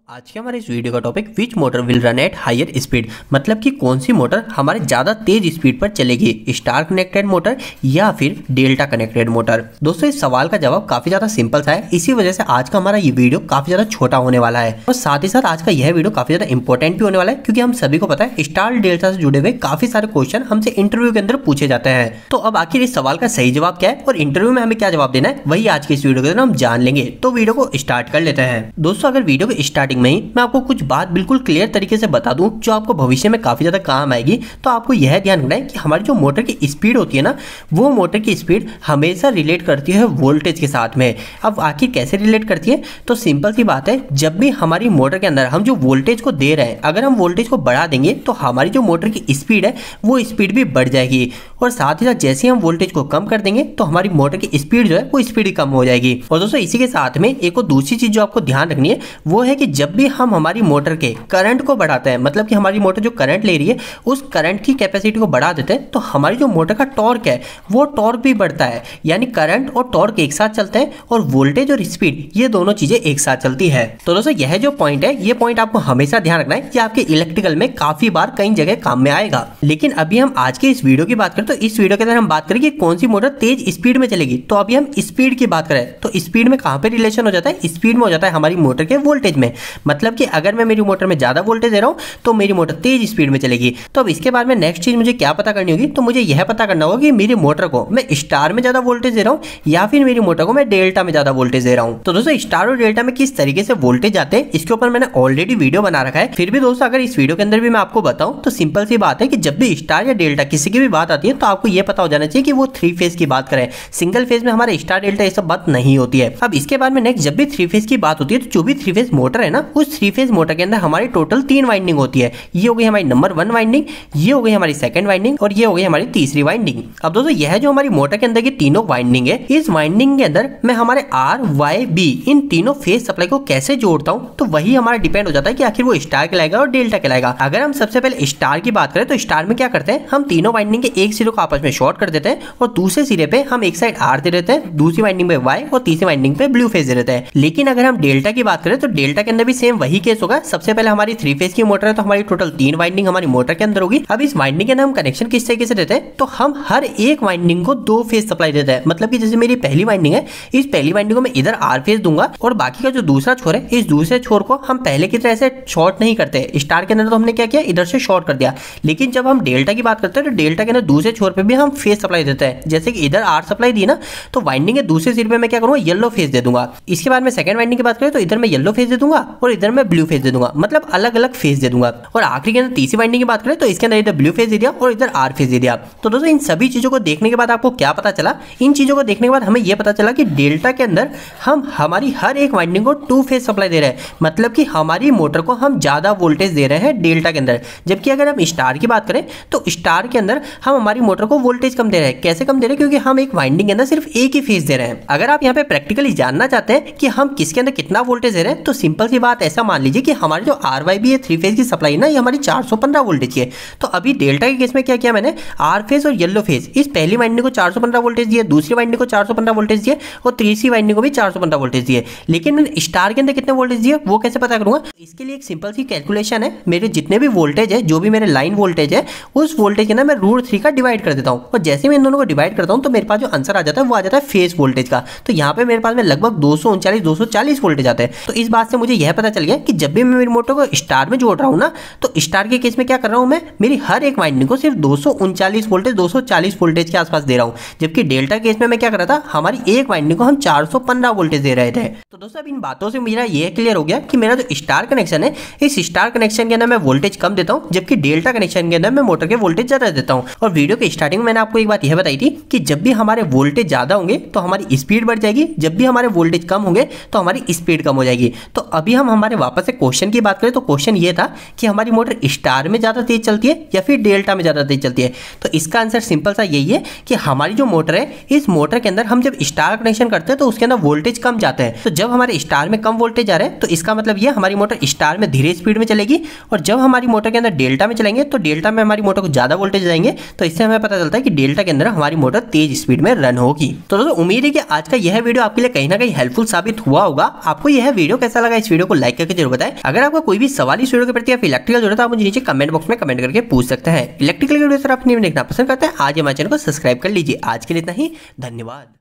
आज के हमारे इस वीडियो का topic which motor will run at higher speed, मतलब कि कौन सी मोटर हमारे ज़्यादा तेज स्पीड पर चलेगी, स्टार कनेक्टेड मोटर या फिर डेल्टा कनेक्टेड मोटर। दोस्तों इस सवाल का जवाब काफ़ी ज़्यादा सिंपल सा है, इसी वजह से आज का हमारा ये वीडियो काफ़ी ज़्यादा छोटा होने वाला है और साथ ही साथ आज का यह वीडियो काफ़ी ज़्यादा इंपॉर्टेंट भी होने वाला है, क्योंकि हम सभी को पता है स्टार डेल्टा से जुड़े हुए काफ़ी सारे क्वेश्चन हमसे इंटरव्यू के अंदर पूछे जाते हैं। तो अब आखिर इस सवाल का सही जवाब क्या है और इंटरव्यू में हमें क्या जवाब देना है, वही आज के इस वीडियो के अंदर हम जान लेंगे। तो वीडियो को स्टार्ट कर लेते हैं। दोस्तों अगर वीडियो के स्टार्टिंग में ही मैं आपको कुछ बात बिल्कुल क्लियर तरीके से बता दूं जो आपको भविष्य में काफी ज्यादा काम आएगी, तो आपको यह ध्यान रखना है कि हमारी जो मोटर की स्पीड होती है ना, वो मोटर की स्पीड हमेशा रिलेट करती है वोल्टेज के साथ में। अब आखिर कैसे रिलेट करती है, तो सिंपल सी बात है, जब भी हमारी मोटर के अंदर हम जो वोल्टेज को दे रहे हैं, अगर हम वोल्टेज को बढ़ा देंगे तो हमारी जो मोटर की स्पीड है वो स्पीड भी बढ़ जाएगी, और साथ ही साथ जैसे हम वोल्टेज को कम कर देंगे तो हमारी मोटर की स्पीड जो है वो स्पीड कम हो जाएगी। और दोस्तों इसी के साथ में एक और दूसरी चीज जो आपको ध्यान रखनी है वो है कि जब भी हम हमारी मोटर के करंट को बढ़ाते हैं, मतलब कि हमारी मोटर जो करंट ले रही है उस करंट की कैपेसिटी को बढ़ा देते हैं, तो हमारी जो मोटर का टॉर्क है वो टॉर्क भी बढ़ता है। यानी करंट और टॉर्क एक साथ चलते हैं और वोल्टेज और स्पीड ये दोनों चीजें एक साथ चलती है। तो दोस्तों यह जो पॉइंट है, ये पॉइंट आपको हमेशा ध्यान रखना है कि आपके इलेक्ट्रिकल में काफी बार कई जगह काम में आएगा। लेकिन अभी हम आज के इस वीडियो की बात करें तो इस वीडियो के अंदर हम बात करें कि कौन सी मोटर तेज स्पीड में चलेगी। तो अभी हम स्पीड की बात करें तो स्पीड में कहां पे रिलेशन हो जाता है, स्पीड में हो जाता है हमारी मोटर के वोल्टेज में। मतलब कि अगर मैं मेरी मोटर में ज्यादा वोल्टेज दे रहा हूं तो मेरी मोटर तेज स्पीड में चलेगी। तो अब इसके बाद में नेक्स्ट चीज मुझे क्या पता करनी होगी, तो मुझे यह पता करना होगा कि मेरी मोटर को मैं स्टार में ज्यादा वोल्टेज दे रहा हूं या फिर मेरी मोटर को मैं डेल्टा में ज्यादा वोल्टेज दे रहा हूं। तो दोस्तों स्टार और डेल्टा में किस तरीके से वोल्टेज आते हैं इसके ऊपर मैंने ऑलरेडी वीडियो बना रखा है। फिर भी दोस्तों अगर इस वीडियो के अंदर भी मैं आपको बताऊं तो सिंपल सी बात है कि जब भी स्टार या डेल्टा किसी की भी बात आती है तो आपको यह पता हो जाना चाहिए कि वो थ्री फेज की बात करें। सिंगल फेज में हमारे स्टार डेल्टा ये सब बात नहीं होती है। अब इसके बाद में नेक्स्ट जब भी थ्री फेज की बात होती है तो जो भी थ्री फेज मोटर है ना, उस थ्री फेज मोटर के अंदर हमारी टोटल 3 वाइंडिंग होती है। ये हो गई हमारी नंबर 1 वाइंडिंग, ये हो गई हमारी सेकंड वाइंडिंग और ये हो गई हमारी तीसरी वाइंडिंग। अब दोस्तों यह जो हमारी मोटर के अंदर की तीनों वाइंडिंग है, इस वाइंडिंग के अंदर मैं हमारे आर वाई बी इन तीनों फेज सप्लाई को कैसे जोड़ता हूं, तो वही हमारा डिपेंड हो जाता है कि आखिर वो स्टार कहलाएगा और डेल्टा कहलाएगा। अगर हम सबसे पहले स्टार की बात करें तो स्टार में क्या करते हैं, हम तीनों वाइंडिंग के एक सिरे को आपस में शॉर्ट कर देते हैं और दूसरे सिरे पे हम एक साइड आर दे देते हैं, दूसरी वाइंडिंग पे वाई और तीसरी वाइंडिंग पे ब्लू फेज दे देते हैं। लेकिन अगर हम डेल्टा की बात करें तो डेल्टा के अंदर भी सेम वही केस होगा। सबसे पहले हमारी थ्री फेज की मोटर है तो हमारी टोटल 3 वाइंडिंग हमारी मोटर के अंदर होगी। अब इस वाइंडिंग के अंदर हम कनेक्शन किस तरीके से देते हैं, तो हम हर एक वाइंडिंग को 2 फेज सप्लाई देते हैं। मतलब कि जैसे मेरी पहली वाइंडिंग है, इस पहली वाइंडिंग को मैं इधर आर फेज दूंगा और बाकी का जो दूसरा छोर है, इस दूसरे छोर को हम पहले की तरह से शॉर्ट नहीं करते। स्टार के अंदर तो हमने क्या किया, इधर से शॉर्ट कर दिया। लेकिन जब हम डेल्टा की बात करते हैं तो डेल्टा के अंदर दूसरे छोर पे भी हम फेज सप्लाई देते हैं। जैसे कि इधर आर सप्लाई दी ना, तो वाइंडिंग के दूसरे सिर पे मैं क्या करूंगा, येलो फेज दे दूंगा। इसके बाद में सेकंड वाइंडिंग की बात करें तो इधर मैं येलो फेज दे दूंगा और इधर मैं ब्लू फेज दे दूंगा, मतलब अलग अलग फेज दे दूंगा। और आखिरी के अंदर तीसरी वाइंडिंग की बात करें तो इसके अंदर इधर ब्लू फेज दे दिया और इधर आर फेज दे दिया। तो दोस्तों इन सभी चीजों को देखने के बाद आपको क्या पता चला, इन चीजों को देखने के बाद हमें यह पता चला कि डेल्टा के अंदर हम हमारी हर एक वाइंडिंग को 2 फेज सप्लाई दे रहे हैं। मतलब कि हमारी मोटर को हम ज्यादा वोल्टेज दे रहे हैं डेल्टा के अंदर। जबकि अगर हम स्टार की बात करें तो स्टार के अंदर हम हमारी मोटर को वोल्टेज कम दे रहे हैं। कैसे कम दे रहे हैं, क्योंकि हम एक वाइंडिंग के अंदर सिर्फ एक ही फेज दे रहे हैं। अगर आप यहाँ पे प्रैक्टिकली जानना चाहते हैं कि हम किसके अंदर कितना वोल्टेज दे रहे हैं, तो सिंपल सी बात ऐसा मान लीजिए कि हमारी जो आर वाई बी है थ्री फेज की सप्लाई ना, ये हमारी 415 वोल्टेज की है। तो अभी डेल्टा के केस में क्या किया मैंने, आर फेज और येलो फेज इस पहली वाइंडिंग को 415 वोल्टेज दिए, दूसरी वाइंडिंग को 415 वोल्टेज दिए और तीसरी वाइंडिंग को भी 415 वोल्टेज दिए। लेकिन मैंने स्टार के अंदर कितने वोल्टेज दिए वो कैसे पता करूंगा, इसके लिए एक सिंपल सी कैलकुलेशन है। मेरे जितने भी वोल्टेज है, जो भी मेरे लाइन वोल्टेज है, उस वोल्टेज के अंदर मैं √3 का डिवाइड कर देता हूं और जैसे मैं इन दोनों को डिवाइड करता हूं तो मेरे पास जो आंसर आ जाता है वो आ जाता है फेज वोल्टेज का। तो यहाँ पे मेरे पास में लगभग 239-240 वोल्टेज आते हैं। तो इस बात से मुझे यह पता चल गया कि जब भी मैं मेरी मोटर को स्टार में जोड़ रहा हूं ना, तो स्टार के केस में क्या कर रहा हूं, मैं मेरी हर एक वाइंडिंग को सिर्फ 239 वोल्टेज 240 वोल्टेज के आसपास दे रहा हूं। जबकि डेल्टा केस में मैं क्या कर रहा था, हमारी एक वाइंडिंग को हम 415 वोल्टेज दे रहे थे। तो दोस्तों अब इन बातों से मेरा यह क्लियर हो गया कि मेरा जो स्टार कनेक्शन है, इस स्टार कनेक्शन के अंदर मैं वोल्टेज कम देता हूं, जबकि डेल्टा कनेक्शन के अंदर मैं मोटर के वोल्टेज ज्यादा देता हूं। और वीडियो के स्टार्टिंग में मैंने आपको एक बात यह बताई थी कि जब भी हमारे वोल्टेज ज्यादा होंगे तो हमारी स्पीड बढ़ जाएगी, जब भी हमारे वोल्टेज कम होंगे तो हमारी स्पीड कम हो जाएगी। तो अभी हम हमारे वापस से क्वेश्चन की बात करें तो क्वेश्चन ये था कि हमारी मोटर स्टार में ज्यादा तेज चलती है या फिर डेल्टा में ज्यादा तेज चलती है। तो इसका आंसर सिंपल सा यही है कि हमारी जो मोटर है, इस मोटर के अंदर हम जब स्टार कनेक्शन करते हैं तो उसके अंदर वोल्टेज कम जाते हैं। तो जब हमारे स्टार में कम वोल्टेज आ रहे हैं तो इसका मतलब ये हमारी मोटर स्टार में धीरे स्पीड में चलेगी, और जब हमारी मोटर के अंदर डेल्टा में चलेंगे तो डेल्टा में हमारी मोटर को ज्यादा वोल्टेज जाएंगे। तो इससे हमें पता चलता है कि डेल्टा के अंदर हमारी मोटर तेज स्पीड में रन होगी। तो दोस्तों उम्मीद है कि आज का यह वीडियो आपके लिए कहीं ना कहीं हेल्पफुल साबित हुआ होगा। आपको यह वीडियो कैसा लगा, इस वीडियो को लाइक करके जरूर बताएं। अगर आपका कोई भी सवाल इस वीडियो के प्रति या फिर इलेक्ट्रिकल जरूरत है, आप मुझे नीचे कमेंट बॉक्स में कमेंट करके पूछ सकते हैं। इलेक्ट्रिकल वीडियो सर आप देखना पसंद करते हैं, आज हमारे चैनल को सब्सक्राइब कर लीजिए। आज के लिए इतना ही, धन्यवाद।